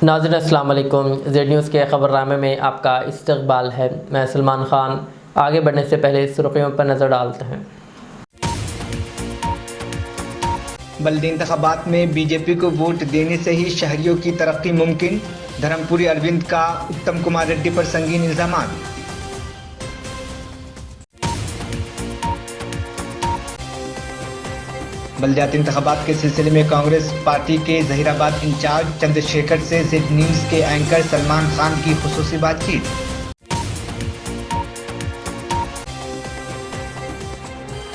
नाज़रीन अस्सलाम वालेकुम। ज़ेड न्यूज़ के ख़बरनामे में आपका इस्तक़बाल है। मैं सलमान ख़ान। आगे बढ़ने से पहले सुर्ख़ियों पर नज़र डालते हैं। बल्दी इंतखाबात में बीजेपी को वोट देने से ही शहरियों की तरक्की मुमकिन, धर्मपुरी अरविंद का उत्तम कुमार रेड्डी पर संगीन इल्जामात। बल्दियाती इंतखाबात के सिलसिले में कांग्रेस पार्टी के जहीराबाद इंचार्ज चंद्रशेखर से ज़ेड न्यूज़ के एंकर सलमान खान की खुसूसी बातचीत।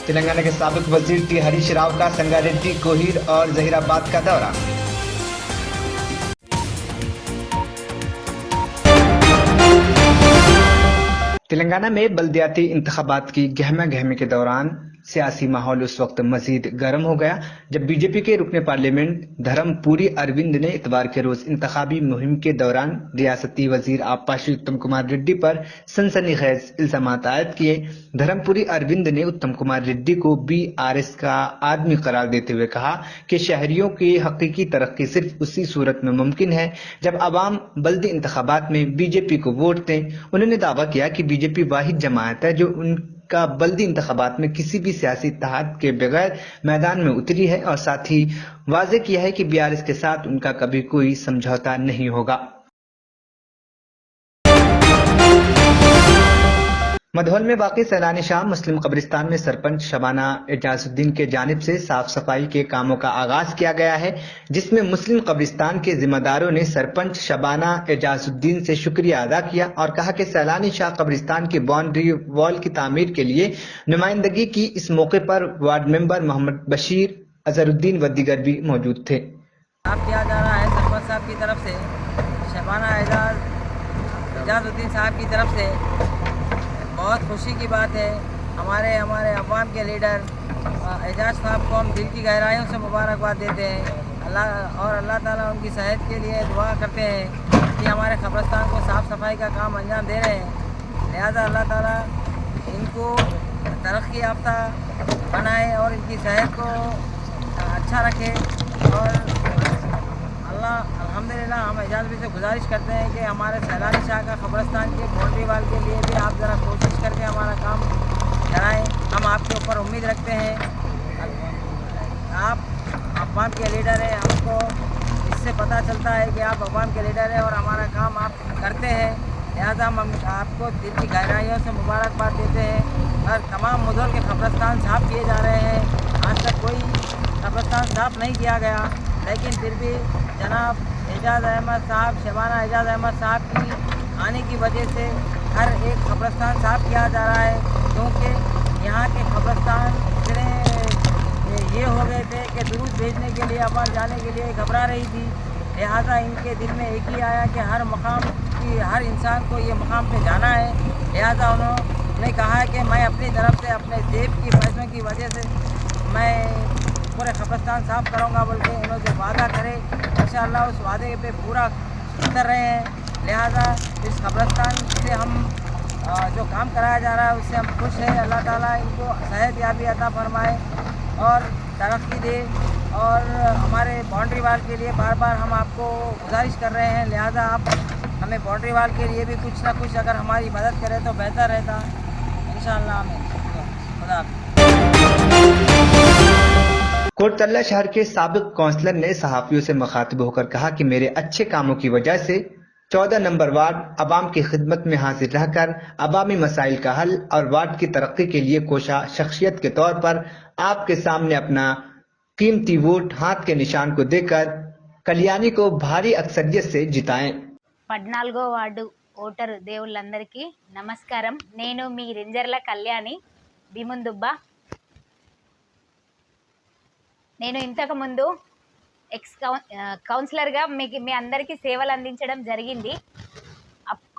तेलंगाना के साबिक वजीर टी हरीश राव का संगारेड्डी, कोहिर और जहीराबाद का दौरा। तेलंगाना में बल्दियाती इंतखाबात की गहमा गहमी के दौरान सियासी माहौल उस वक्त मजीद गर्म हो गया जब बीजेपी के रुकने पार्लियामेंट धर्मपुरी अरविंद ने इतवार के रोज इंतखाबी मुहिम के दौरान रियासती वजीर आबपा श्री उत्तम कुमार रेड्डी पर सनसनीखेज इल्जामात आयद किए। धर्मपुरी अरविंद ने उत्तम कुमार रेड्डी को BRS का आदमी करार देते हुए कहा कि शहरियों की हकीकी तरक्की सिर्फ उसी सूरत में मुमकिन है जब अवाम बल्दी इंतखाबात में बीजेपी को वोट दें। उन्होंने दावा किया कि बीजेपी वाहिद जमात है जो उनका बल्दी इंतखाबात में किसी भी सियासी इत्तेहाद के बगैर मैदान में उतरी है और साथ ही वाज़ेह किया है कि BRS के साथ उनका कभी कोई समझौता नहीं होगा। मधौल में वाक़ई सैलानी शाह मुस्लिम कब्रिस्तान में सरपंच शबाना एजाजुद्दीन के जानिब से साफ सफाई के कामों का आगाज किया गया है, जिसमें मुस्लिम कब्रिस्तान के जिम्मेदारों ने सरपंच शबाना एजाजुद्दीन से शुक्रिया अदा किया और कहा कि सैलानी शाह कब्रिस्तान की बाउंड्री वॉल की तामीर के लिए नुमाइंदगी की। इस मौके पर वार्ड मेंबर मोहम्मद बशीर, अजहरुद्दीन व दीगर भी मौजूद थे। किया जा रहा है सरपंच साहब की तरफ से, शबाना एजाजुद्दीन साहब की तरफ से बहुत खुशी की बात है। हमारे अवाम के लीडर एजाज साहब को हम दिल की गहराइयों से मुबारकबाद देते हैं। अल्लाह ताला उनकी सेहत के लिए दुआ करते हैं कि हमारे कब्रिस्तान को साफ़ सफाई का काम अंजाम दे रहे हैं। लिहाजा अल्लाह ताला इनको तरक्की याफ्ता बनाए और इनकी सेहत को अच्छा रखे। और अल्हम्दुलिल्लाह हम एजाज भी से गुजारिश करते हैं कि हमारे सैलानी शाह का कब्रिस्तान के बाउंड्री वाल के लिए भी आप ज़रा कोशिश करके हमारा काम कराएं। हम आपके ऊपर उम्मीद रखते हैं। आप अवाम के लीडर हैं, हमको इससे पता चलता है कि आप अवाम के लीडर हैं और हमारा काम आप करते हैं। लिहाजा हम आपको दिल की गहराइयों से मुबारकबाद देते हैं। और तमाम मुधोल के कब्रिस्तान साफ़ किए जा रहे हैं। आज तक कोई कब्रिस्तान साफ़ नहीं किया गया, लेकिन फिर भी जनाब एजाज अहमद साहब, शबाना एजाज अहमद साहब की आने की वजह से हर एक कब्रिस्तान साफ़ किया जा रहा है, क्योंकि यहाँ के कब्रिस्तान इतने ये हो गए थे कि दुरूद भेजने के लिए, अवाम जाने के लिए घबरा रही थी। लिहाजा इनके दिल में एक ही आया कि हर मकाम की हर इंसान को ये मकाम पे जाना है। लिहाजा उन्होंने कहा कि मैं अपनी तरफ से अपने जेब की पैसों की वजह से मैं पूरे कब्रिस्तान साफ़ करूँगा बोल के उन्होंने वादा करे। इंशाअल्लाह उस वादे पे पूरा कर रहे हैं। लिहाजा इस कब्रिस्तान से हम जो काम कराया जा रहा है उससे हम खुश हैं। अल्लाह ताला इनको सेहत याबी अता फरमाए और तरक्की दे। और हमारे बाउंड्री वाल के लिए बार बार हम आपको गुजारिश कर रहे हैं, लिहाजा आप हमें बाउंड्री वाल के लिए भी कुछ ना कुछ अगर हमारी मदद करें तो बेहतर रहता। इंशाअल्लाह हमें खुदा। कोटतल्ला शहर के साबिक काउंसलर ने सहाफियों से मुखातिब होकर कहा कि मेरे अच्छे कामों की वजह से 14 नंबर वार्ड अवाम की खिदमत में हाजिर रहकर अवामी मसाइल का हल और वार्ड की तरक्की के लिए कोशा शख्सियत के तौर पर आपके सामने अपना कीमती वोट हाथ के निशान को देकर कल्याणी को भारी अक्सरियत से जिताएं। 14వ వార్డు ఓటరు దేవుళ్ళందరికీ నమస్కారం। నేను మీ రెంజర్ల కళ్యాణి భీముందుబ్బ। నేను ఇంతకుముందు కౌన్సిలర్గా మీ అందరికీ సేవలు అందించడం జరిగింది।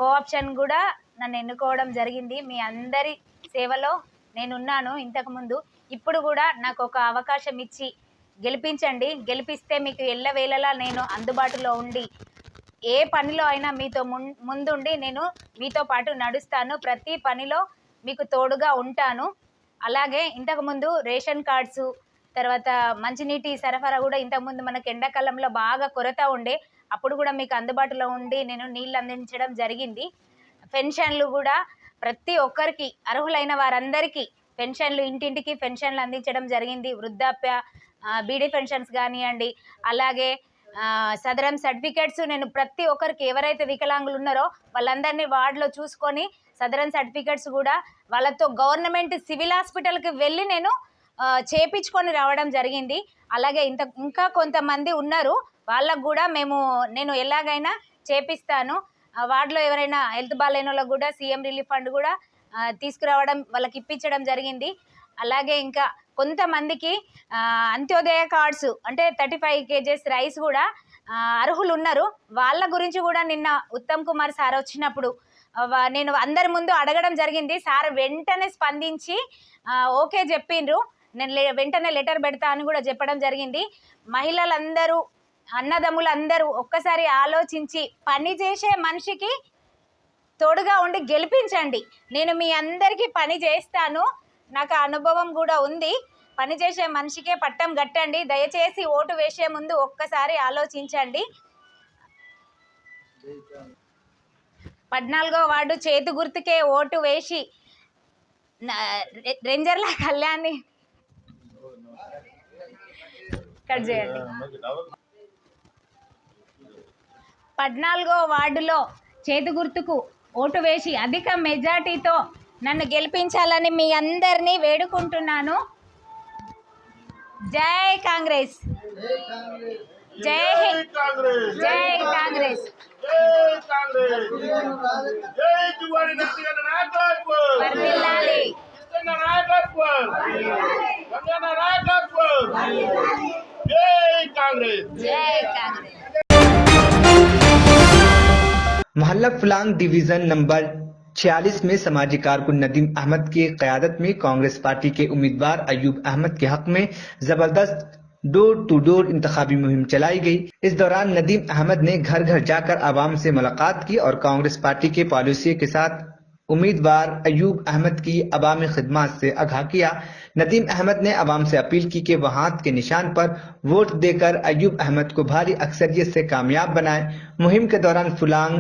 కోఆప్షన్ కూడా నన్ను ఎన్నుకోవడం జరిగింది। మీ అందరి సేవలో నేనున్నాను ఇంతకుముందు। ఇప్పుడు కూడా నాకు ఒక అవకాశం ఇచ్చి గెలిపించండి। గెలిపిస్తే మీకు ఎల్లవేళలా నేను అందుబాటులో ఉండి ఏ పనిలో అయినా మీతో ముందుండి నేను మీతో పాటు నడుస్తాను। ప్రతి పనిలో మీకు తోడుగా ఉంటాను। అలాగే ఇంతకుముందు రేషన్ కార్డ్స్ తర్వాత మంచినీటి సరఫరా కూడా ఇంతకుముందు మనకు ఎండాకాలంలో బాగా కొరత ఉండే, అప్పుడు కూడా మీకు అందుబాటులో ఉండి నేను నీళ్ళు అందించడం జరిగింది. పెన్షన్లు కూడా ప్రతి ఒక్కరికి అర్హులైన వారందరికీ పెన్షన్లు ఇంటింటికి పెన్షన్లు అందించడం జరిగింది. వృద్ధాప్య బీడీ పెన్షన్స్ కానివ్వండి, అలాగే సదరం సర్టిఫికేట్స్ నేను ప్రతి ఒక్కరికి ఎవరైతే వికలాంగులు ఉన్నారో వాళ్ళందరినీ వార్డులో చూసుకొని సదరం సర్టిఫికేట్స్ కూడా వాళ్ళతో గవర్నమెంట్ సివిల్ హాస్పిటల్కి వెళ్ళి నేను చేపించుకొని రావడం జరిగింది. అలాగే ఇంకా కొంతమంది ఉన్నారు, వాళ్ళకు కూడా నేను ఎలాగైనా చేపిస్తాను. వార్డులో ఎవరైనా హెల్త్ బాగాలేని వాళ్ళకు కూడా సీఎం రిలీఫ్ ఫండ్ కూడా తీసుకురావడం వాళ్ళకి ఇప్పించడం జరిగింది. అలాగే ఇంకా కొంతమందికి అంత్యోదయ కార్డ్స్ అంటే 35 kgs రైస్ కూడా అర్హులు ఉన్నారు. వాళ్ళ గురించి కూడా నిన్న ఉత్తమ్ కుమార్ సార్ వచ్చినప్పుడు నేను అందరి ముందు అడగడం జరిగింది. సార్ వెంటనే స్పందించి ఓకే చెప్పిండ్రు. నేను వెంటనే లెటర్ పెడతా అని కూడా చెప్పడం జరిగింది. మహిళలందరూ అన్నదమ్ములందరూ ఒక్కసారి ఆలోచించి పని చేసే మనిషికి తోడుగా ఉండి గెలిపించండి. నేను మీ అందరికీ పని చేస్తాను, నాకు అనుభవం కూడా ఉంది. పని చేసే మనిషికే పట్టం కట్టండి. దయచేసి ఓటు వేసే ముందు ఒక్కసారి ఆలోచించండి. 14వ వార్డు చేతు గుర్తుకే ఓటు వేసి రేంజర్ల కళ్యాణి కట్ చేయండి. 14వ వార్డులో చేతు గుర్తుకు ఓటు వేసి అధిక మెజార్టీతో నన్ను గెలిపించాలని మీ అందరినీ వేడుకుంటున్నాను. జై కాంగ్రెస్, జై హింద్, జై కాంగ్రెస్. వర్ధిల్లాలి. జై కాంగ్రెస్. मोहल्ला फुलांग डिवीजन नंबर 46 में समाजी कारकुन नदीम अहमद की क़यादत में कांग्रेस पार्टी के उम्मीदवार अयूब अहमद के हक में जबरदस्त डोर टू डोर इंतखाबी मुहिम चलाई गई। इस दौरान नदीम अहमद ने घर घर जाकर आवाम से मुलाकात की और कांग्रेस पार्टी के पॉलिसी के साथ उम्मीदवार अयूब अहमद की अवामी खिदमत से आगाह किया। नदीम अहमद ने अवाम से अपील की कि वह हाथ के निशान पर वोट देकर अयूब अहमद को भारी अक्सरियत से कामयाब बनाए। मुहिम के दौरान फुलांग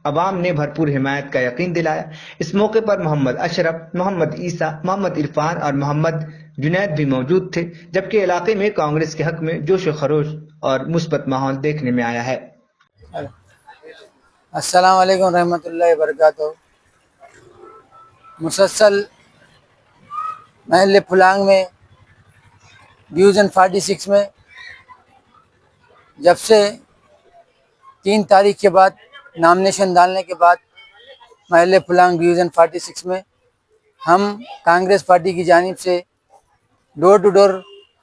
अवाम ने भरपूर हिमायत का यकीन दिलाया। इस मौके पर मोहम्मद अशरफ, मोहम्मद ईसा, मोहम्मद इरफान और मोहम्मद जुनैद भी मौजूद थे, जबकि इलाके में कांग्रेस के हक में जोश खरोश और मुस्बत माहौल देखने में आया है। अस्सलाम वालेकुम रहमतुल्लाहि बरकातहू। मुसलसल महल्ले फुलांग में डिवीज़न 46 में जब से 3 तारीख के बाद नॉमिनेशन डालने के बाद महल्ले फुलांग डिवीज़न 46 में हम कांग्रेस पार्टी की जानिब से डोर टू डोर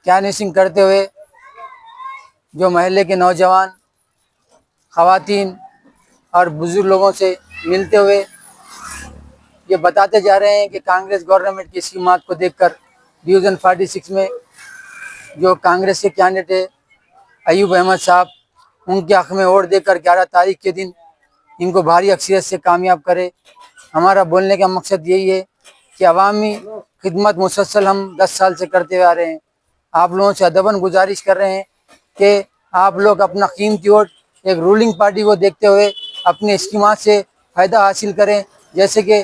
कैनवसिंग करते हुए जो महल्ले के नौजवान, ख़वातीन और बुज़ुर्ग लोगों से मिलते हुए ये बताते जा रहे हैं कि कांग्रेस गवर्नमेंट की स्कीमात को देखकर डिवीज़न 46 में जो कांग्रेस के कैंडिडेट है अयूब अहमद साहब, उनके हक़ में वोट देकर 11 तारीख के दिन इनको भारी अक्सरियत से कामयाब करे। हमारा बोलने का मकसद यही है कि अवामी खिदमत मुसलसल हम 10 साल से करते हुए आ रहे हैं। आप लोगों से अदबन गुजारिश कर रहे हैं कि आप लोग अपना कीमती वोट एक रूलिंग पार्टी को देखते हुए अपने स्कीमात से फ़ायदा हासिल करें। जैसे कि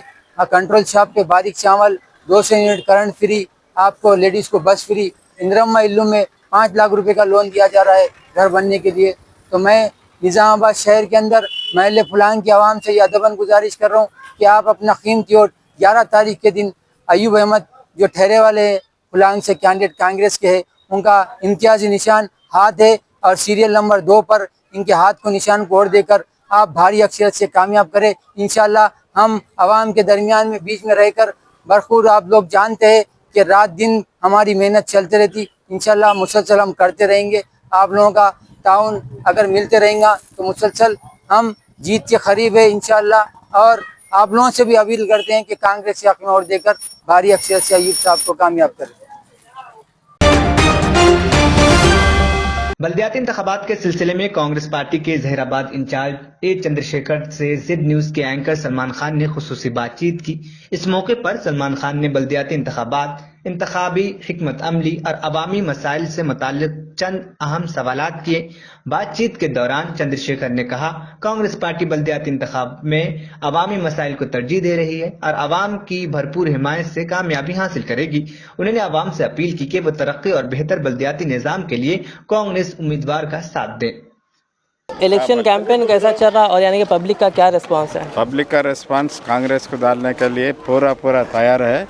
कंट्रोल शॉप पे बारीक चावल, 200 यूनिट करंट फ्री, आपको लेडीज़ को बस फ्री, इंदिरम्मा इल्लू में 5 लाख रुपए का लोन दिया जा रहा है घर बनने के लिए। तो मैं निज़ामाबाद शहर के अंदर महल्ले फुलांग की आवाम से यह अदबन गुजारिश कर रहा हूँ कि आप अपना कीमती वोट 11 तारीख के दिन अयूब अहमद जो ठहरे वाले हैं फुलांग से कैंडिडेट कांग्रेस के हैं, उनका इम्तियाजी निशान हाथ है और सीरियल नंबर 2 पर इनके हाथ को निशान को वोट देकर आप भारी अक्सरियत से कामयाब करें। इंशाल्लाह हम आवाम के दरमियान में बीच में रहकर बरखूर आप लोग जानते हैं कि रात दिन हमारी मेहनत चलती रहती। इंशाल्लाह मुसलसल हम करते रहेंगे। आप लोगों का ताउन अगर मिलते रहेगा तो मुसलसल हम जीत के करीब है इंशाल्लाह। और आप लोगों से भी अपील करते हैं कि कांग्रेस के हक़ में वोट देकर भारी अक्सरियत से अयूब साहब को कामयाब करें। बल्दियाती इंतखाबात के सिलसिले में कांग्रेस पार्टी के जहीराबाद इंचार्ज ए चंद्रशेखर से ज़ेड न्यूज़ के एंकर सलमान खान ने खुसूसी बातचीत की। इस मौके पर सलमान खान ने बल्दियाती इंतखाबात, इंतखाबी हिकमत अमली और अवामी मसाइल से मुताल्लिक चंद अहम सवालात किए। बातचीत के दौरान चंद्रशेखर ने कहा, कांग्रेस पार्टी बल्दियाती इंतखाब में अवामी मसाइल को तरजीह दे रही है और अवाम की भरपूर हिमायत से कामयाबी हासिल करेगी। उन्होंने अवाम से अपील की कि वो तरक्की और बेहतर बल्दियाती निजाम के लिए कांग्रेस उम्मीदवार का साथ दे। इलेक्शन कैंपेन कैसा चल रहा और यानी कि पब्लिक का क्या रिस्पांस है? पब्लिक का रिस्पांस कांग्रेस को डालने के लिए पूरा तैयार है।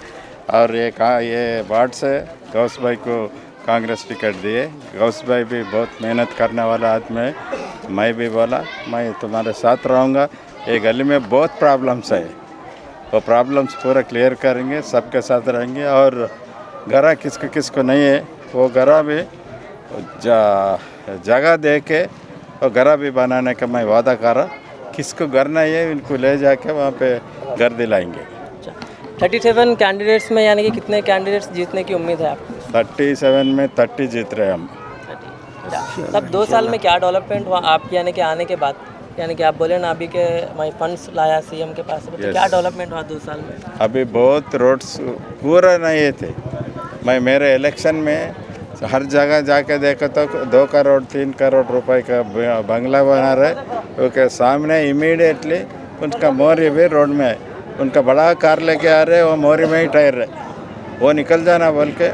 और ये वार्ड से गौस भाई को कांग्रेस टिकट दिए। गौस भाई भी बहुत मेहनत करने वाला आदमी है। मैं भी बोला मैं तुम्हारे साथ रहूँगा। ये गली में बहुत प्रॉब्लम्स है, वो प्रॉब्लम्स पूरा क्लियर करेंगे, सबके साथ रहेंगे। और घरा किसको नहीं है वो घरा भी जगह दे के और घर भी बनाने का मैं वादा कर रहा। किसको घर नहीं है उनको ले जाके वहाँ पे घर दिलाएंगे। 37 कैंडिडेट्स में यानी कि कितने कैंडिडेट्स जीतने की उम्मीद है आपको? 37 में 30 जीत रहे हम। तब 2 साल में क्या डेवलपमेंट हुआ आपके यानी कि आने के बाद? यानी कि आप बोले ना अभी के मैं फंड्स लाया सीएम के पास, तो क्या डेवलपमेंट हुआ 2 साल में? अभी बहुत रोड्स पूरा नहीं थे। मैं मेरे इलेक्शन में हर जगह जाके देखा तो 2 करोड़ 3 करोड़ रुपए का बंगला बना रहे। उसके सामने इमीडिएटली उनका मोरी भी रोड में है। उनका बड़ा कार लेके आ रहे, वो मोरी में ही टायर रहे, वो निकल जाना बोल के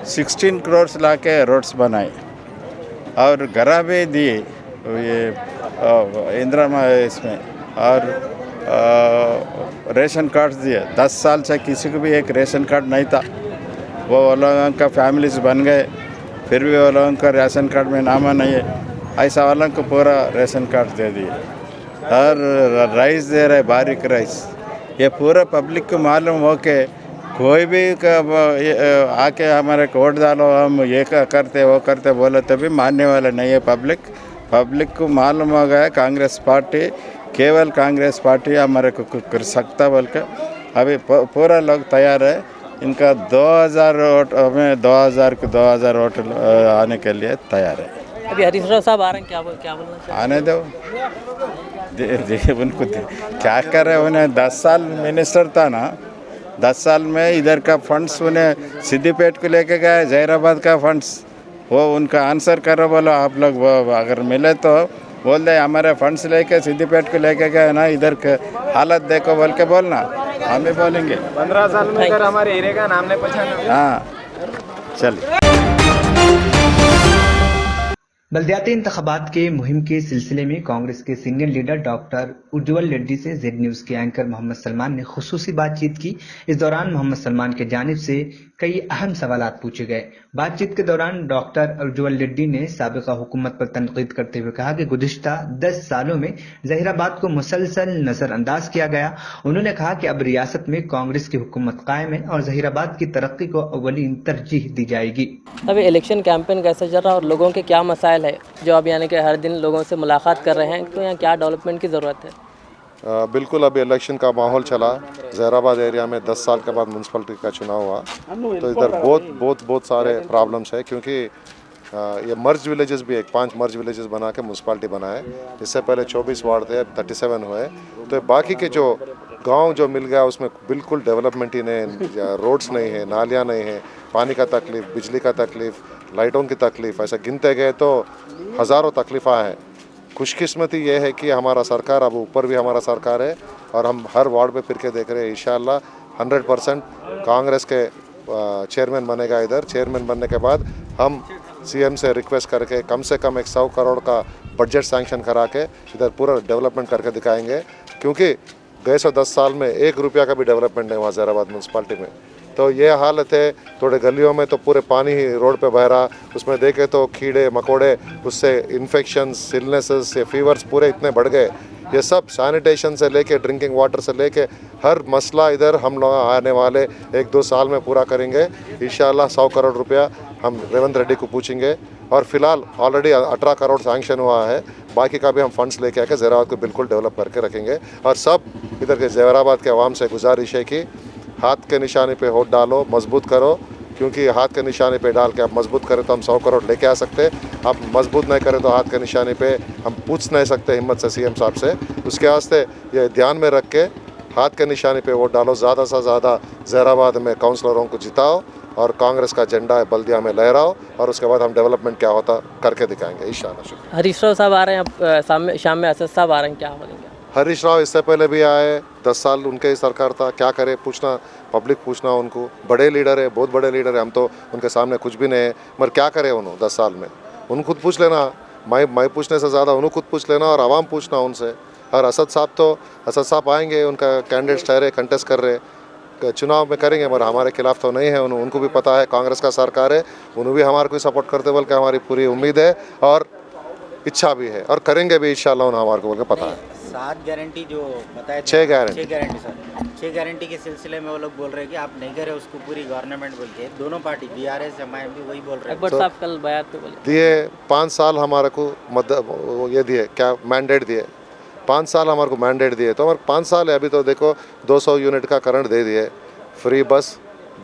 16 करोड़ ला के रोड्स बनाए और घरा भी दिए ये इंदिरा इसमें। और रेशन कार्ड दिए। 10 साल से किसी को भी एक रेशन कार्ड नहीं था। वो लोगों का फैमिलीज बन गए, फिर भी वो लोगों का राशन कार्ड में नाम नहीं है। ऐसा वालों को पूरा राशन कार्ड दे दिए। और राइस दे रहे, बारीक राइस। ये पूरा पब्लिक को मालूम हो के कोई भी आके हमारे को वोट डालो, हम ये करते वो करते बोले तो भी मानने वाला नहीं है पब्लिक को मालूम हो गया कांग्रेस पार्टी, केवल कांग्रेस पार्टी हमारे को कर सकता बोल के अभी पूरा लोग तैयार है। इनका 2000 वोट, हमें 2000 वोट आने के लिए तैयार है। अभी हरीश राव साहब आ रहे हैं, क्या बोलना चाहिए? आने दो, उनको क्या कर रहे। उन्हें 10 साल मिनिस्टर था ना, 10 साल में इधर का फंड्स उन्हें सिद्दीपेट को लेके गए, जहीराबाद का फंड्स, वो उनका आंसर करो बोलो आप लोग। वो अगर मिले तो बोल दे हमारे फंड्स लेके सिद्दीपेट को लेके गए ना, इधर के हालत देखो बोल के बोलना, हम भी बोलेंगे। 15 साल में अगर हमारे एरिया का नाम नहीं पहचाना। हाँ चलिए। बल्दियाती इंतखाबात के मुहिम के सिलसिले में कांग्रेस के सीनियर लीडर डॉक्टर उज्ज्वल रेड्डी से जेड न्यूज के एंकर मोहम्मद सलमान ने खुसूसी बातचीत की। इस दौरान मोहम्मद सलमान की जानिब से कई अहम सवालात पूछे गए। बातचीत के दौरान डॉक्टर उज्ज्वल रेड्डी ने साबिका हुकूमत पर तनकीद करते हुए कहा कि गुज़िश्ता 10 सालों में जहीराबाद को मुसलसल नजरअंदाज किया गया। उन्होंने कहा कि अब रियासत में कांग्रेस की हुकूमत कायम है और जहीराबाद की तरक्की को अव्वलीन तरजीह दी जाएगी। अभी इलेक्शन कैंपेन कैसा चल रहा है और लोगों के क्या मसाइल है जो अब यानी कि हर दिन लोगों से मुलाकात कर रहे हैं, तो यहाँ क्या डेवलपमेंट की ज़रूरत है? बिल्कुल, अभी इलेक्शन का माहौल चला। जहीराबाद एरिया में 10 साल के बाद म्यूनसिपलिटी का चुनाव हुआ, तो इधर बहुत सारे प्रॉब्लम्स है। क्योंकि ये मर्ज विलेजेस भी 5 मर्ज विलेजेस बना के म्यूनसिपलिटी बनाए। इससे पहले 24 वार्ड थे, अब 37 हुए। तो बाकी के जो गांव जो मिल गया उसमें बिल्कुल डेवलपमेंट ही नहीं, रोड्स नहीं है, नालियाँ नहीं है, पानी का तकलीफ, बिजली का तकलीफ, लाइटों की तकलीफ, ऐसा गिनते गए तो हज़ारों तकलीफ़ा है। खुशकिस्मती ये है कि हमारा सरकार, अब ऊपर भी हमारा सरकार है और हम हर वार्ड पे फिर के देख रहे हैं। इंशाल्लाह 100% कांग्रेस के चेयरमैन बनेगा। इधर चेयरमैन बनने के बाद हम सीएम से रिक्वेस्ट करके कम से कम 100 करोड़ का बजट सैंक्शन करा के इधर पूरा डेवलपमेंट करके दिखाएंगे। क्योंकि गए 10 साल में 1 रुपया का भी डेवलपमेंट नहीं हुआ जहीराबाद म्यूनसिपाल्टी में। तो ये हालत है। थोड़े गलियों में तो पूरे पानी ही रोड पे बह रहा, उसमें देखे तो कीड़े मकोड़े, उससे इन्फेक्शंस, इलनेसेस या फीवर्स पूरे इतने बढ़ गए। ये सब सैनिटेशन से लेके ड्रिंकिंग वाटर से लेके हर मसला इधर हम लोग आने वाले 1-2 साल में पूरा करेंगे इंशाल्लाह। 100 करोड़ रुपया हम रेवंत रेड्डी को पूछेंगे और फिलहाल ऑलरेडी 18 करोड़ सैंक्शन हुआ है। बाकी का भी हम फंड्स लेके आके जहीराबाद को बिल्कुल डेवलप करके रखेंगे। और सब इधर के जहीराबाद के आवाम से गुजारिश है कि हाथ के निशाने पे वोट डालो, मजबूत करो। क्योंकि हाथ के निशाने पे डाल के आप मजबूत करें तो हम 100 करोड़ लेके आ सकते। आप मजबूत नहीं करें तो हाथ के निशाने पे हम पूछ नहीं सकते हिम्मत से सीएम साहब से। उसके वास्ते ये ध्यान में रख के हाथ के निशाने पे वोट डालो। ज़्यादा से ज़्यादा जहीराबाद में काउंसलरों को जिताओ और कांग्रेस का झंडा है बल्दिया में लहराओ, और उसके बाद हम डेवलपमेंट क्या होता करके दिखाएंगे इंशाल्लाह। शुक्रिया। हरीश राव साहब आ रहे हैं, अब शाम में असद साहब आ रहे हैं, क्या बोलेंगे? हरीश राव इससे पहले भी आए, 10 साल उनके ही सरकार था, क्या करे पूछना, पब्लिक पूछना उनको। बड़े लीडर है, बहुत बड़े लीडर है, हम तो उनके सामने कुछ भी नहीं है, मगर क्या करे उन्होंने 10 साल में, उन खुद पूछ लेना, मैं पूछने से ज़्यादा उन्होंने खुद पूछ लेना और आवाम पूछना उनसे। और असद साहब आएंगे, उनका कैंडिडेट ठहरे, कंटेस्ट कर रहे, चुनाव में करेंगे, मगर हमारे खिलाफ तो नहीं है, उनको भी पता है कांग्रेस का सरकार है, उन्होंने भी हमारे को सपोर्ट करते बल्कि हमारी पूरी उम्मीद है और इच्छा भी है, और करेंगे भी इंशाल्लाह, उन्हें हमारे को बोल के पता है। 7 गारंटी जो बताया, 6 गारंटी सर, 6 गारंटी के सिलसिले में वो लोग बोल रहे हैं कि आप नहीं करे उसको पूरी गवर्नमेंट बोल के, दोनों पार्टी BRS MIM भी वही बोल रहे हैं। अकबर साहब कल बयान पे बोले दिए 5 साल हमारे को ये दिए, क्या मैंडेट दिए, 5 साल हमारे को मैंडेट दिए, तो हमारे 5 साल है। अभी तो देखो 200 यूनिट का करंट दे दिए, फ्री बस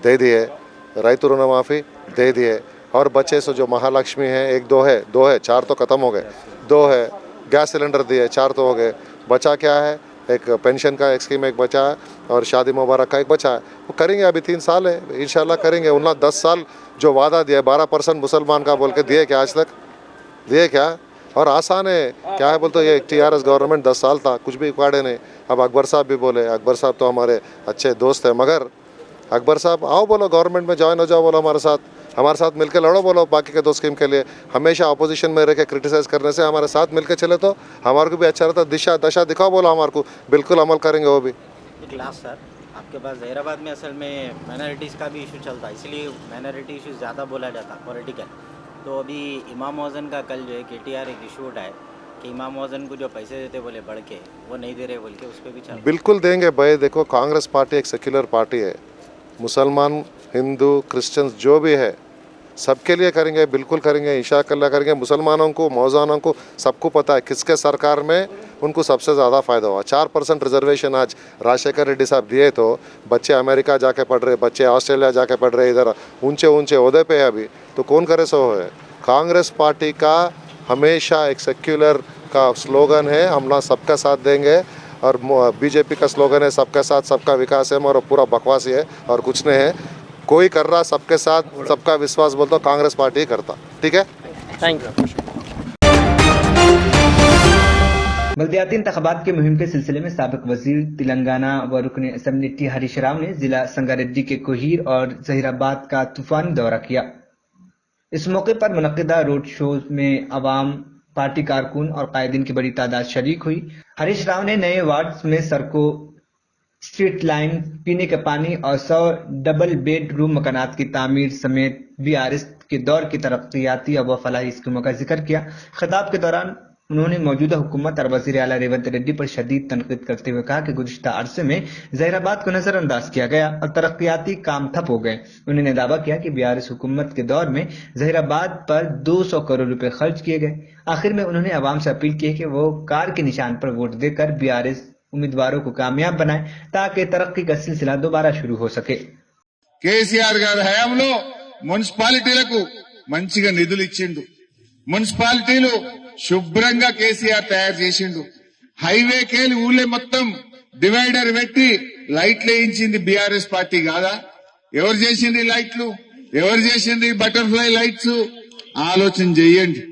दे दिए, रैतु ऋण माफ़ी दे दिए, और बच्चे से जो महालक्ष्मी है, 1 2 है 4 तो ख़त्म हो गए, 2 है, गैस सिलेंडर दिए 4 तो हो गए, बचा क्या है, एक पेंशन का एक स्कीम एक बचा है, और शादी मुबारक का एक बचा है, वो करेंगे। अभी 3 साल है, इंशाल्लाह करेंगे। उन्होंने 10 साल जो वादा दिया, 12% मुसलमान का बोल के दिए क्या, आज तक दिए क्या? और आसान है, क्या है बोलते, ये TRS गवर्नमेंट 10 साल था, कुछ भी उखाड़े नहीं। अब अकबर साहब भी बोले, अकबर साहब तो हमारे अच्छे दोस्त हैं, मगर अकबर साहब आओ बोलो गवर्नमेंट में ज्वाइन हो जाओ, बोलो हमारे साथ मिलकर लड़ो, बोलो बाकी के 2 स्कीम के लिए। हमेशा अपोजिशन में रह के क्रिटिसाइज करने से हमारे साथ मिलकर चले तो हमारे को भी अच्छा रहता। दशा दिखाओ, बोलो हमारे को, बिल्कुल अमल करेंगे वो भी। एक लास्ट सर, आपके पास जहीराबाद में असल में माइनॉरिटीज़ का भी इशू चलता है, इसलिए माइनॉरिटी इशू ज़्यादा बोला जाता है पॉलिटिकल। तो अभी इमाम मौज़न का कल जो है KTR एक इशू उठाए कि इमाम मौज़न को जो पैसे देते बोले बढ़ के, वो नहीं दे रहे बोल के, उस पर भी चल। बिल्कुल देंगे भाई, देखो कांग्रेस पार्टी एक सेक्युलर पार्टी है, मुसलमान हिंदू क्रिश्चियंस जो भी है सबके लिए करेंगे, बिल्कुल करेंगे, इंशाअल्लाह करेंगे। मुसलमानों को, मौज़ानों को सबको पता है किसके सरकार में उनको सबसे ज़्यादा फ़ायदा हुआ। 4% रिजर्वेशन आज राजशेखर रेड्डी साहब दिए, तो बच्चे अमेरिका जाके पढ़ रहे, बच्चे ऑस्ट्रेलिया जाके पढ़ रहे, इधर ऊंचे ओहदे पे है अभी, तो कौन करे सो है। कांग्रेस पार्टी का हमेशा एक सेक्युलर का स्लोगन है, हम ना सबका साथ देंगे, और BJP का स्लोगन है सबका साथ सबका विकास है, और पूरा बकवास ही है और कुछ नहीं है। कोई कर रहा सबके साथ सबका विश्वास बोलता, कांग्रेस पार्टी ही करता। ठीक है, थैंक यू। बल्दियाती इंतखाबात की मुहिम के सिलसिले में साबिक वजीर तेलंगाना व रुकन असम्बली T हरीश राव ने जिला संगारेड्डी के कोहीर और जहीराबाद का तूफानी दौरा किया। इस मौके पर मुनक्किदा रोड शो में अवाम, पार्टी कारकुन और कायदीन की बड़ी तादाद शरीक हुई। हरीश राव ने नए वार्ड्स में सड़कों, स्ट्रीट लाइन, पीने के पानी और 100 डबल बेड रूम मकानात की तामीर समेत BRS के दौर की तरक्याती व फलाही स्कीमों का जिक्र किया। खिताब के दौरान उन्होंने मौजूदा हुकूमत और वज़ीर आला रेवंत रेड्डी पर शदीद तनकीद करते हुए कहा कि गुज़िश्ता अरसे में जहीराबाद को नजरअंदाज किया गया और तरक्याती काम ठप हो गए। उन्होंने दावा किया कि BRS हुकूमत के दौर में जहीराबाद पर 200 करोड़ रुपए खर्च किए गए। आखिर में उन्होंने आवाम से अपील की कि वो कार के निशान पर वोट देकर BRS उम्मीदवारों को कामयाब बनाए ताकि तरक्की का सिलसिला दोबारा शुरू हो सके। కేసీఆర్ గారి హయాంలో మున్సిపాలిటీలకు మంచిగా నిధులు ఇచ్చిండు, మున్సిపాలిటీలు శుభ్రంగా కేసీఆర్ తయారు చేసిండు, హైవేకేలి ఊళ్ళే మొత్తం డివైడర్ పెట్టి లైట్లు వేయించింది BRS పార్టీ కాదా? ఎవరు చేసింది లైట్లు, ఎవరు చేసింది బటర్ఫ్లై లైట్స్? ఆలోచన చెయ్యండి.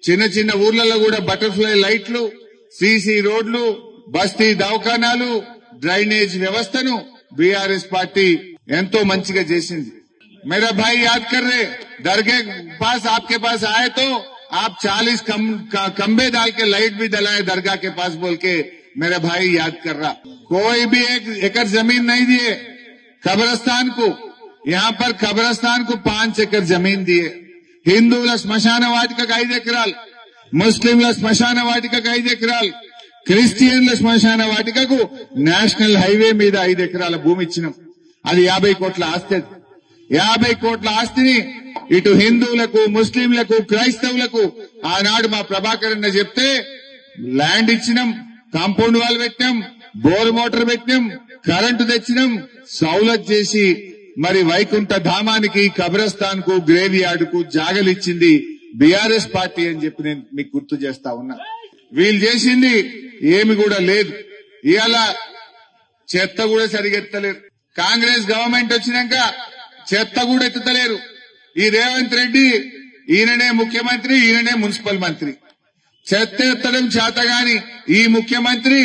చిన్న చిన్న ఊర్లలో కూడా బటర్ఫ్లై లైట్లు, CC రోడ్లు, బస్తీ దవాఖానాలు, డ్రైనేజ్ వ్యవస్థను BRS పార్టీ ఎంతో మంచిగా చేసింది। मेरा भाई याद कर रहे, दरगाह पास आपके पास आए तो आप 40 खंबे डाल के लाइट भी डलाए दरगाह के पास बोल के मेरा भाई याद कर रहा। कोई भी 1 एकड़ जमीन नहीं दिए कब्रिस्तान को, यहाँ पर कब्रिस्तान को 5 एकड़ जमीन दिए। हिंदुవుల శ్మశాన వాటికకు 5 ఎకరాలు, ముస్లింల శ్మశాన వాటికకు 5 ఎకరాలు, క్రిస్టియన్ల శ్మశాన వాటికకు నేషనల్ హైవే మీద 5 ఎకరాల భూమి ఇచ్చినాం। అది 50 కోట్ల ఆస్తి। 50 కోట్ల ఆస్తిని ఇటు హిందువులకు, ముస్లింలకు, క్రైస్తవులకు ఆనాడు మా ప్రభాకర్ అన్న చెప్తే ల్యాండ్ ఇచ్చినాం, కాంపౌండ్ వాల్ పెట్టినాం, బోర్ మోటార్ పెట్టినాం, కరెంటు తెచ్చినాం, సౌలత్ చేసి మరి వైకుంఠ ధామానికి, కబ్రస్థాన్ కు, గ్రేవ్ యార్డ్ కు జాగలిచ్చింది BRS పార్టీ అని చెప్పి నేను మీకు గుర్తు చేస్తా ఉన్నా। వీళ్ళు చేసింది ఏమి కూడా లేదు। ఇవాళ చెత్త కూడా సరిగెత్తలేరు। కాంగ్రెస్ గవర్నమెంట్ వచ్చినాక చెత్త కూడా ఎత్తుతలేరు. ఈ రేవంత్ రెడ్డి ఈయననే ముఖ్యమంత్రి, ఈయననే మున్సిపల్ మంత్రి. చెత్త ఎత్తడం చేతగాని ఈ ముఖ్యమంత్రి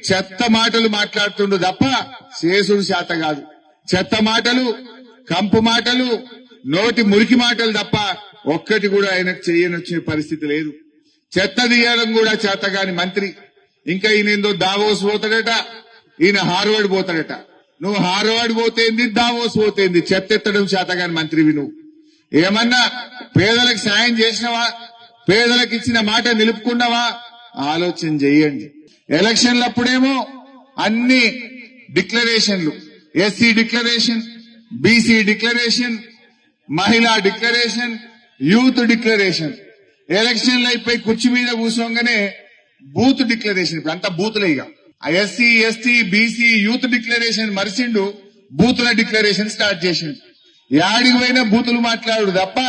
చెత్త మాటలు మాట్లాడుతుండు తప్ప చేసుడు చేత కాదు. చెత్త మాటలు, కంపు మాటలు, నోటి మురికి మాటలు తప్ప ఒక్కటి కూడా ఆయనకు చేయనొచ్చే పరిస్థితి లేదు. చెత్త తీయడం కూడా చేతగాని మంత్రి. ఇంకా ఈయనేందో దావోస్ పోతాడట, ఈయన హార్వర్డ్ పోతాడట. నువ్వు హార్వర్డ్ పోతేంది, దావోస్ పోతేంది, చెత్త ఎత్తడం చేతగాని మంత్రివి నువ్వు. ఏమన్నా పేదలకు సాయం చేసినవా? పేదలకు ఇచ్చిన మాట నిలుపుకున్నావా? ఆలోచన చెయ్యండి. ఎలక్షన్లప్పుడేమో అన్ని డిక్లరేషన్లు, ఎస్సీ డిక్లరేషన్, బీసీ డిక్లరేషన్, మహిళా డిక్లరేషన్, యూత్ డిక్లరేషన్. ఎలక్షన్లు అయిపోయి కుర్చీ మీద కూర్చోగానే బూత్ డిక్లరేషన్. ఇప్పుడు అంతా బూతులే. ఇక SC, ST, BC, youth declaration మరిచిండు, బూతుల డిక్లరేషన్ స్టార్ట్ చేసిండు. యాడికి పోయినా బూతులు మాట్లాడు తప్ప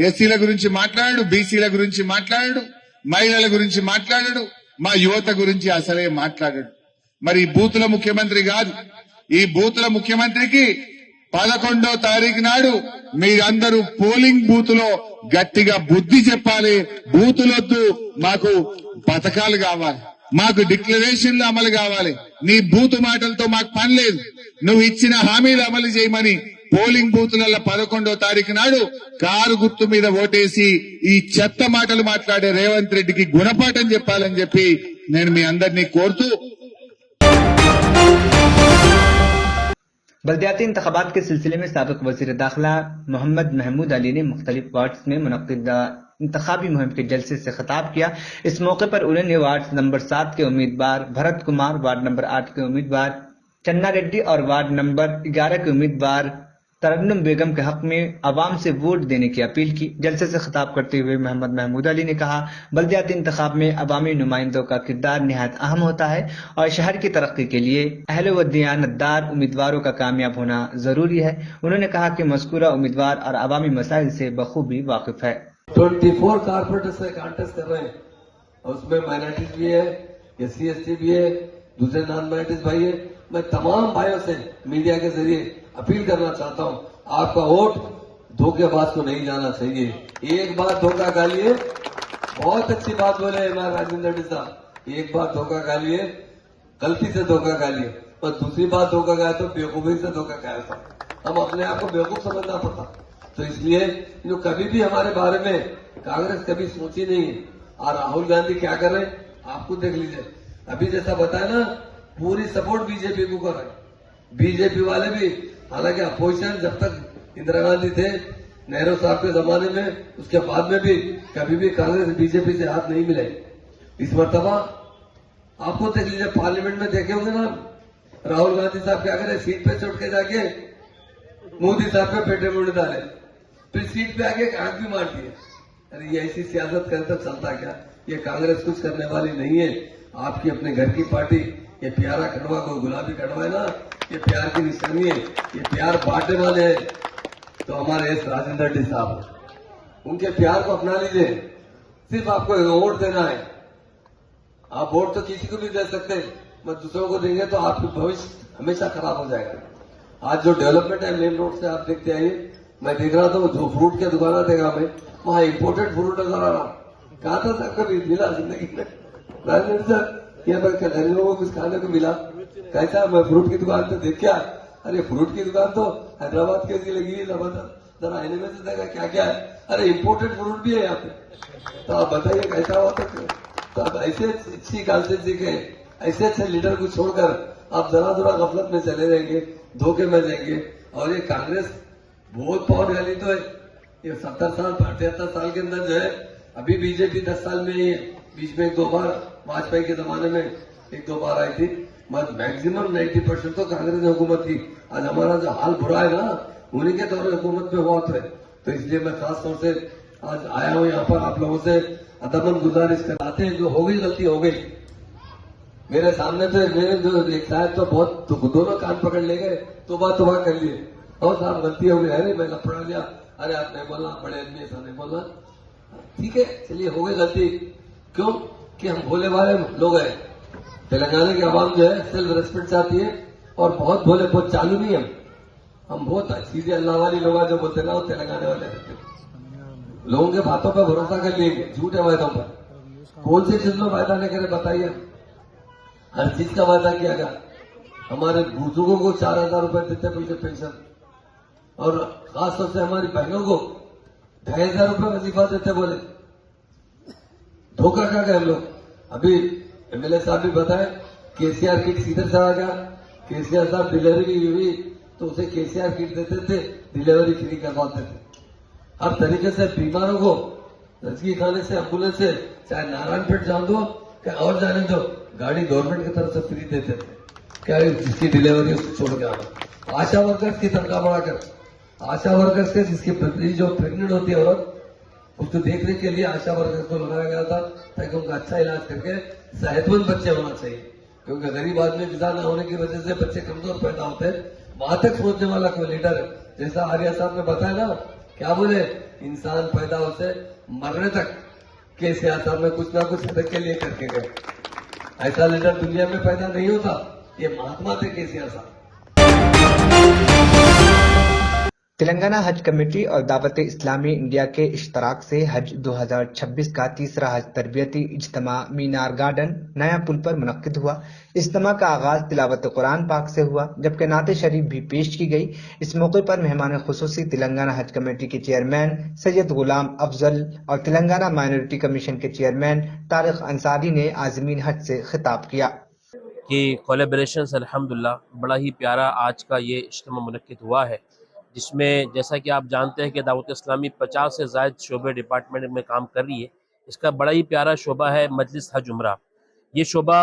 ఎస్సీల గురించి మాట్లాడు, బీసీల గురించి మాట్లాడు, మహిళల గురించి మాట్లాడాడు, మా యువత గురించి అసలే మాట్లాడాడు. మరి ఈ బూతుల ముఖ్యమంత్రి కాదు. ఈ బూతుల ముఖ్యమంత్రికి 11వ తారీఖు నాడు మీరందరూ పోలింగ్ బూత్ లో గట్టిగా బుద్ధి చెప్పాలి. బూతులొద్దు, మాకు పథకాలు కావాలి, మాకు డిక్లరేషన్లు అమలు కావాలి. నీ బూతు మాటలతో మాకు పని లేదు. నువ్వు ఇచ్చిన హామీలు అమలు చేయమని పోలింగ్ బూత్లలో 11వ తారీఖు నాడు కారు గుర్తు మీద ఓటేసి ఈ చెత్త మాటలు మాట్లాడే రేవంత్ రెడ్డికి గుణపాఠం చెప్పాలని చెప్పి నేను మీ అందరినీ కోరుతూ बल्दियाती इंतखाबात के सिलसिले में साबिक वजीर दाखिला मोहम्मद महमूद अली ने मुख्तलिफ वार्ड्स में मुनक्किदा इंतखाबी मुहिम के जलसे से खिताब किया। इस मौके पर उन्होंने वार्ड नंबर 7 के उम्मीदवार भरत कुमार, वार्ड नंबर 8 के उम्मीदवार चन्ना रेड्डी और वार्ड नंबर 11 के उम्मीदवार तरन्नुम बेगम के हक में आवाम से वोट देने की अपील की। जलसे से खिताब करते हुए मोहम्मद महमूद अली ने कहा, बल्दियाती इंतखाब में अवामी नुमाइंदों का किरदार निहायत अहम होता है और शहर की तरक्की के लिए अहल व दियानतदार उम्मीदवारों का कामयाब होना जरूरी है। उन्होंने कहा कि मज़कूरा उम्मीदवार और अवामी मसाइल से बखूबी वाकिफ है। 24 कारपोरेटर से कॉन्टेस्ट कर रहे हैं और उसमें माइनॉरिटीज भी है, SC ST भी है, दूसरे नॉन माइनॉरिटीज भाई है। मैं तमाम भाइयों से मीडिया के जरिए अपील करना चाहता हूं, आपका वोट धोखेबाज को नहीं जाना चाहिए। एक बार धोखा खा लिए, बहुत अच्छी बात बोले हमारे राजेंद्र रेड्डी साहब, एक बार धोखा खा लिए, गलती से धोखा खा लिए, और दूसरी बार धोखा खाया तो बेवकूफी से धोखा खाया था। हम अपने आप को बेवकूफ समझना पड़ता। तो इसलिए जो कभी भी हमारे बारे में कांग्रेस कभी सोची नहीं है। और राहुल गांधी क्या कर रहे हैं आपको देख लीजिए। अभी जैसा बताया ना, पूरी सपोर्ट बीजेपी को कर रहे हैं। बीजेपी वाले भी, हालांकि अपोजिशन जब तक इंदिरा गांधी थे, नेहरू साहब के जमाने में, उसके बाद में भी कभी भी कांग्रेस बीजेपी से हाथ नहीं मिले। इस मर्तबा आपको देख लीजिए, पार्लियामेंट में देखे होंगे ना, राहुल गांधी साहब क्या करे, सीट पे चढ़ के जाके मोदी साहब पे पेटे मुड़े डाले, फिर सीट पे आके आंख भी मार दिए। अरे ये ऐसी सियासत करे तो चलता क्या? ये कांग्रेस कुछ करने वाली नहीं है। आपकी अपने घर की पार्टी, ये प्यारा कड़वा को गुलाबी कड़वा है ना, ये प्यार की निशानी है, ये प्यार बांटने वाले हैं। तो हमारे एस राजेंद्र रेड्डी साहब, उनके प्यार को अपना लीजिए। सिर्फ आपको वोट देना है। आप वोट तो किसी को भी दे सकते हैं, मगर दूसरों को देंगे तो आपका भविष्य हमेशा खराब हो जाएगा। आज जो डेवलपमेंट है मेन रोड से आप देखते आइए, मैं देख रहा था जो फ्रूट के दुकान देखा मैं, वहां इम्पोर्टेड फ्रूट नजर आ रहा। कहा था सर कभी मिला जिंदगी में राजेंद्र सर, यहाँ पर लोगों को कुछ खाने को मिला? कैसा? मैं फ्रूट की दुकान पे देख क्या? अरे फ्रूट की दुकान तो हैदराबाद की लगी है, जरा आईने में से देखा क्या क्या है। अरे इम्पोर्टेड फ्रूट भी है यहाँ पे। तो आप बताइए कैसा हुआ तक? तो आप ऐसे अच्छी कॉन्स्टिट्यूंसी के ऐसे अच्छे लीडर को छोड़कर आप जरा जरा गफलत में चले जाएंगे, धोखे में जाएंगे। और ये कांग्रेस बहुत पावर वाली तो है। ये 70 साल 78 साल के अंदर जो है, अभी बीजेपी 10 साल में ही है। बीच में 1-2 बार वाजपेयी के जमाने में 1-2 बार आई थी, मगर मैक्सिमम 90% तो कांग्रेस ने हुकूमत की। आज हमारा जो हाल बुरा है ना, उन्हीं के दौर हुकूमत में हुआ तो है। तो इसलिए मैं खास तौर से आज आया हूं यहाँ पर आप लोगों से अदमन गुजारिश कराते हैं। जो हो गई गलती हो गई, मेरे सामने तो मेरे जो शायद तो बहुत तो दोनों कान पकड़ ले गए, तोबा कर लिए। और साहब गलती हो गई, अरे मैं लपड़ा लिया, अरे आप नहीं बोलना, बड़े आदमी ऐसा नहीं बोलना। ठीक है, चलिए हो गई गलती। क्यों कि हम भोले वाले लोग हैं। तेलंगाना की आवाम जो है सेल्फ रेस्पेक्ट चाहती है और बहुत भोले, बहुत चालू नहीं हम। हम बहुत सीधे अल्लाह वाली लोग जो बोलते ना वो तेलंगाना वाले रहते हैं। लोगों के बातों पर भरोसा कर लेंगे, झूठे वायदों पर। कौन सी चीज में वायदा नहीं करे बताइए? हर चीज का वायदा किया गया। हमारे बुजुर्गों को 4,000 रुपए देते बोलते पेंशन, और खासतौर से हमारी बहनों को 2,500 रुपए वजीफा देते बोले। धोखा खा गए हम लोग। अभी एमएलए साहब भी बताए केसीआर किट सीधे से आ गया। केसीआर साहब डिलीवरी हुई तो उसे केसीआर किट देते थे, डिलीवरी फ्री करवाते थे। हर तरीके से बीमारों को रजगी खाने से, एम्बुलेंस से, चाहे नारायणपेट जान दो क्या और जाने दो, गाड़ी गवर्नमेंट की तरफ से फ्री देते थे। क्या जिसकी डिलीवरी उसको छोड़ के आना। आशा वर्कर्स की तनख्वाह बढ़ाकर, आशा वर्कर्स के जिसकी पत्नी जो प्रेग्नेंट होती है औरत, उसको देखने के लिए आशा वर्कर्स को लगाया गया था ताकि उनका अच्छा इलाज करके सेहतमंद बच्चे होना चाहिए। क्योंकि गरीब आदमी विदा न होने की वजह से बच्चे कमजोर पैदा होते हैं। वहां तक सोचने वाला कोई लीडर है, जैसा आर्या साहब ने बताया ना, क्या बोले, इंसान पैदा होते मरने तक केसीआर साहब में कुछ ना कुछ हद के लिए करके गए। ऐसा लीडर दुनिया में पैदा नहीं होता। ये महात्मा थे केसीआर साहब। तेलंगाना हज कमेटी और दावत इस्लामी इंडिया के इश्तराक से हज 2026 का तीसरा हज तरबियती इज्तिमा मीनार गार्डन नया पुल पर मुनक्किद हुआ। इज्तिमा का आगाज तिलावत कुरान पाक से हुआ, जबकि नाते शरीफ भी पेश की गई। इस मौके पर मेहमान खुसूसी तेलंगाना हज कमेटी के चेयरमैन सैयद गुलाम अफजल और तेलंगाना माइनॉरिटी कमीशन के चेयरमैन तारिक अंसारी ने आज़मीन हज से खिताब किया कि कोलैबोरेशन से अल्हम्दुलिल्लाह बड़ा ही प्यारा आज का ये इज्तिमा मुनक्किद हुआ है, जिसमें जैसा कि आप जानते हैं कि दावत इस्लामी 50 से ज़ायद शोबे डिपार्टमेंट में काम कर रही है। इसका बड़ा ही प्यारा शोबा है मजलिस हज उम्रा। ये शोबा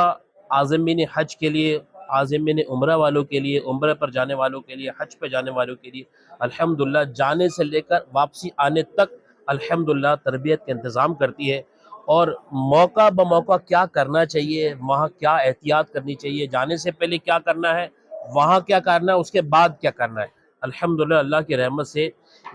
आज़मीन हज के लिए, आज़मीन उम्रा वालों के लिए, उम्रा पर जाने वालों के लिए, हज पर जाने वालों के लिए अल्हम्दुलिल्लाह जाने से लेकर वापसी आने तक अल्हम्दुलिल्लाह तरबियत का इंतज़ाम करती है। और मौका ब मौका क्या करना चाहिए, वहाँ क्या एहतियात करनी चाहिए, जाने से पहले क्या करना है, वहाँ क्या करना है, उसके बाद क्या करना है। अल्हम्दुलिल्लाह अल्लाह की रहमत से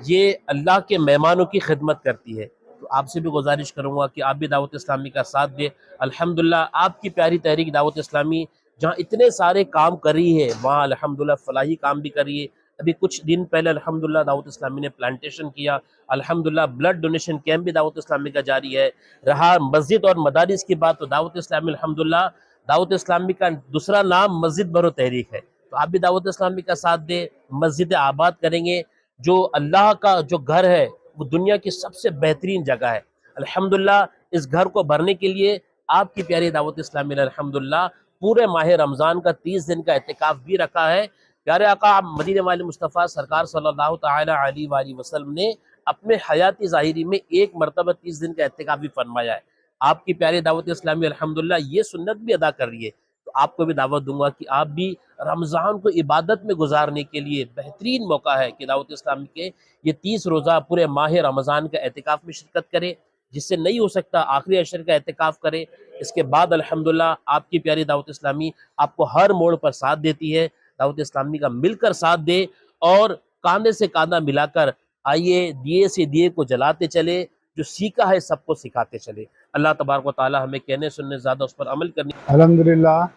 ये अल्लाह के मेहमानों की खिदमत करती है। तो आपसे भी गुजारिश करूँगा कि आप भी दावत इस्लामी का साथ दें। अल्हम्दुलिल्लाह आपकी प्यारी तहरीक दावत इस्लामी जहाँ इतने सारे काम कर रही है, वहाँ अल्हम्दुलिल्लाह फलाही काम भी कर रही है। अभी कुछ दिन पहले अल्हम्दुलिल्लाह दावत इस्लामी ने प्लांटेशन किया। अल्हम्दुलिल्लाह ब्लड डोनेशन कैंप भी दावत इस्लामी का जारी है। रहा मस्जिद और मदारिस की बात, तो दावत इस्लामी अल्हम्दुलिल्लाह दावत इस्लामी का दूसरा नाम मस्जिद बरो तहरीक है। तो आप भी दावत इस्लामी का साथ दें, मस्जिद आबाद करेंगे। जो अल्लाह का जो घर है वो दुनिया की सबसे बेहतरीन जगह है। अल्हम्दुलिल्लाह इस घर को भरने के लिए आपकी प्यारी दावत इस्लामी ने अल्हम्दुलिल्लाह पूरे माह रमज़ान का 30 दिन का एहतिकाफ भी रखा है। प्यारे आका मदीने वाले मुस्तफ़ा सरकार सल्लल्लाहु ताला अलैहि वसल्लम ने अपने हयाती ज़ाहिरी में एक मरतबा 30 दिन का एहतिकाफ भी फरमाया है। आपकी प्यारी दावत इस्लामी अल्हम्दुलिल्लाह ये सुन्नत भी अदा कर रही है। तो आपको भी दावत दूंगा कि आप भी रमज़ान को इबादत में गुजारने के लिए बेहतरीन मौका है कि दावत इस्लामी के ये 30 रोज़ा पूरे माह रमज़ान का एहतिकाफ में शिरकत करें। जिससे नहीं हो सकता आखिरी अशर का एहतिकाफ करें। इसके बाद अल्हम्दुलिल्लाह आपकी प्यारी दावत इस्लामी आपको हर मोड़ पर साथ देती है। दावत इस्लामी का मिलकर साथ दे और कांधे से कांधा मिलाकर आइए दिए से दिए को जलाते चले, जो सीखा है सबको सिखाते चले। अल्लाह तबारक व तआला हमें कहने सुनने ज़्यादा उस पर अमल करने। अल्हम्दुलिल्लाह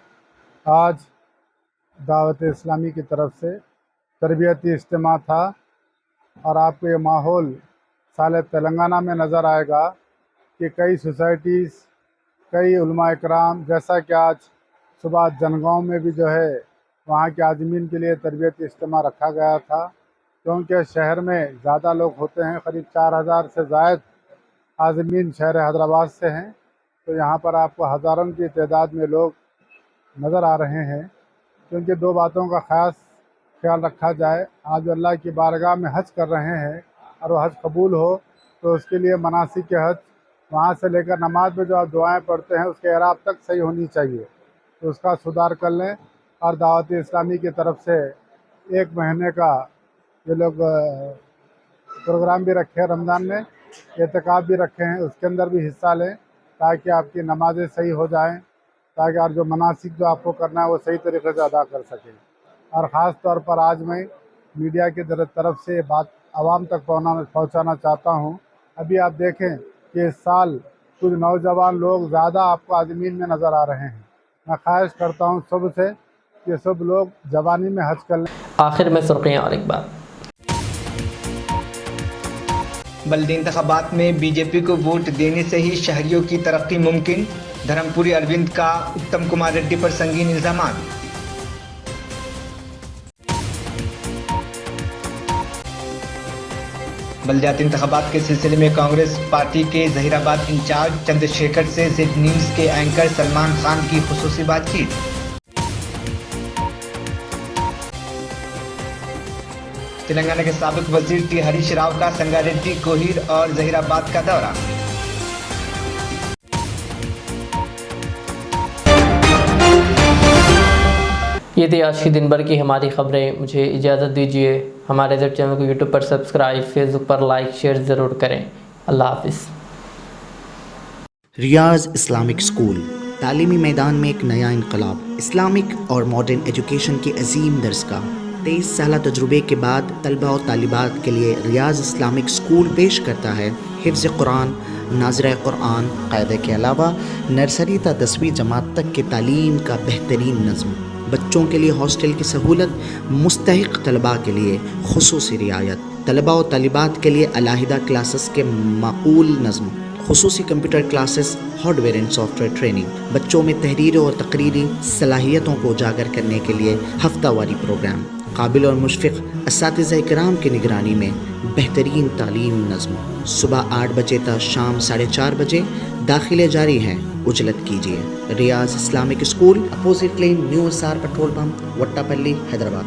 आज दावत इस्लामी की तरफ से तरबियती इज्तिमा था और आपको ये माहौल साले तेलंगाना में नज़र आएगा कि कई सोसाइटीज़, कई उलमा इकराम, जैसा कि आज सुबह जनगांव में भी जो है वहाँ के आज़मीन के लिए तरबियती इज्तिमा रखा गया था, क्योंकि शहर में ज़्यादा लोग होते हैं, करीब 4000 से ज़ायद आज़मीन शहर हैदराबाद से हैं। तो यहाँ पर आपको हज़ारों की तादाद में लोग नज़र आ रहे हैं। क्योंकि दो बातों का ख़ास ख्याल रखा जाए, आज अल्लाह की बारगाह में हज कर रहे हैं और वो हज कबूल हो तो उसके लिए मनासिक के हज, वहाँ से लेकर नमाज में जो आप दुआएं पढ़ते हैं उसके एराब तक सही होनी चाहिए, तो उसका सुधार कर लें। और दावत इस्लामी की तरफ से 1 महीने का ये लोग प्रोग्राम भी रखे हैं, रमज़ान में एहतिकाफ भी रखे हैं, उसके अंदर भी हिस्सा लें ताकि आपकी नमाज़ें सही हो जाएं, ताकि और जो मनासिक जो आपको करना है वो सही तरीके से अदा कर सकें। और ख़ास तौर पर आज मैं मीडिया की तरफ से बात आवाम तक पहुंचाना चाहता हूं। अभी आप देखें कि इस साल कुछ नौजवान लोग ज़्यादा आपको आज़मीन में नज़र आ रहे हैं। मैं ख्वाहिश करता हूं सब से ये सब लोग जवानी में हज कर लें। आखिर में सुर्खियाँ और एक बार, बल्दी इंतखाबात में बीजेपी को वोट देने से ही शहरियों की तरक्की मुमकिन, धर्मपुरी अरविंद का उत्तम कुमार रेड्डी पर संगीन इल्जामात। बल्दियाती इंतखाबात के सिलसिले में कांग्रेस पार्टी के जहीराबाद इंचार्ज चंद्रशेखर से जेड न्यूज के एंकर सलमान खान की खुसूसी बातचीत। तेलंगाना के साबिक वजीर टी हरीश राव का संगारेड्डी, कोहिर और जहीराबाद का दौरा। ये थी आज की दिन भर की हमारी खबरें। मुझे इजाज़त दीजिए। हमारे जेड चैनल को यूट्यूब पर सब्सक्राइब, फेसबुक पर लाइक शेयर ज़रूर करें। अल्लाह हाफिज़। रियाज इस्लामिक स्कूल, तालीमी मैदान में एक नया इनकलाब। इस्लामिक और मॉडर्न एजुकेशन की अजीम दरसगाह। 23 साल तजुर्बे के बाद तलबा और तालिबात के लिए रियाज इस्लामिक स्कूल पेश करता है हिफ्ज़ कुरान, नाज़िर कुरान, क़ायदे के अलावा नर्सरी ता 10वीं जमात तक की तालीम का बेहतरीन नज़्म। बच्चों के लिए हॉस्टल की सहूलत, मुस्तहिक़ तलबा के लिए खुसूसी रियायत, तलबा और तालिबात के लिए अलहदा क्लासेस के माकूल नज़्म, खुसूसी computer classes, hardware and software training. बच्चों में तहरीरी और तकरीरी सलाहियतों को उजागर करने के लिए हफ्तावारी प्रोग्राम। काबिल और मुशफ़िक़ असातिज़ा इकराम की निगरानी में बेहतरीन तालीम नज़्म। सुबह 8 बजे तक शाम 4:30 बजे दाखिले जारी हैं। उजलत कीजिए। Riyaz Islamic school, opposite lane, new SR petrol pump, Wattepally, Hyderabad.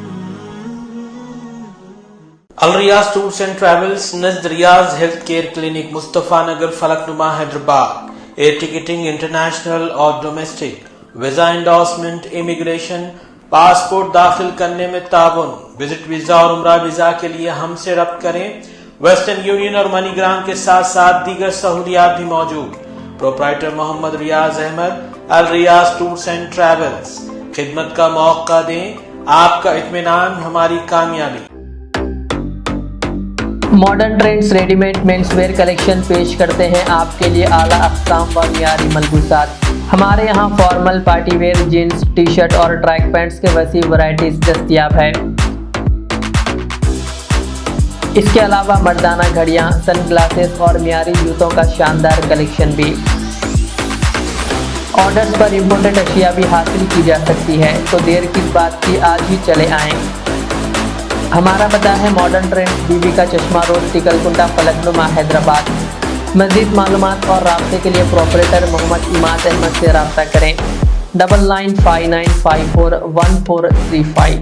Al Riyaz tours and travels नज़द Riyaz health care clinic, Mustafa Nagar, Falaknuma, Hyderabad. Air ticketing international और domestic, visa endorsement, immigration, passport दाखिल करने में ताउन, विजिट वीज़ा और उम्रा वीज़ा के लिए हमसे रब्त करें। वेस्टर्न यूनियन और मनीग्राम के साथ साथ दीगर सहूलियात भी मौजूद। Proprietor Mohammad Riyaz Ahmed, Al Riyaz tours and travels. खिदमत का मौका दें, आपका इत्मीनान हमारी कामयाबी। Modern trends readymade menswear collection पेश करते हैं आपके लिए आला अक़साम व मियारी मलबूसात। हमारे यहाँ formal, party wear, jeans, T shirt और ट्रैक पैंट्स के वसी वैरायटीज दस्तयाब है। इसके अलावा मर्दाना घड़ियाँ, सन ग्लासेस और मियारी जूतों का शानदार कलेक्शन भी। ऑर्डर्स पर इम्पोर्टेड अशिया भी हासिल की जा सकती है, तो देर किस बात की, आज ही चले आएँ। हमारा पता है मॉडर्न ट्रेंड्स, बीबी का चश्मा रोड, टिकलकुंडा, फलकनुमा, हैदराबाद। मज़ीद मालूमात और राब्ते के लिए प्रोपरेटर मोहम्मद इमाद अहमद से रब्ता करें। 9959541435।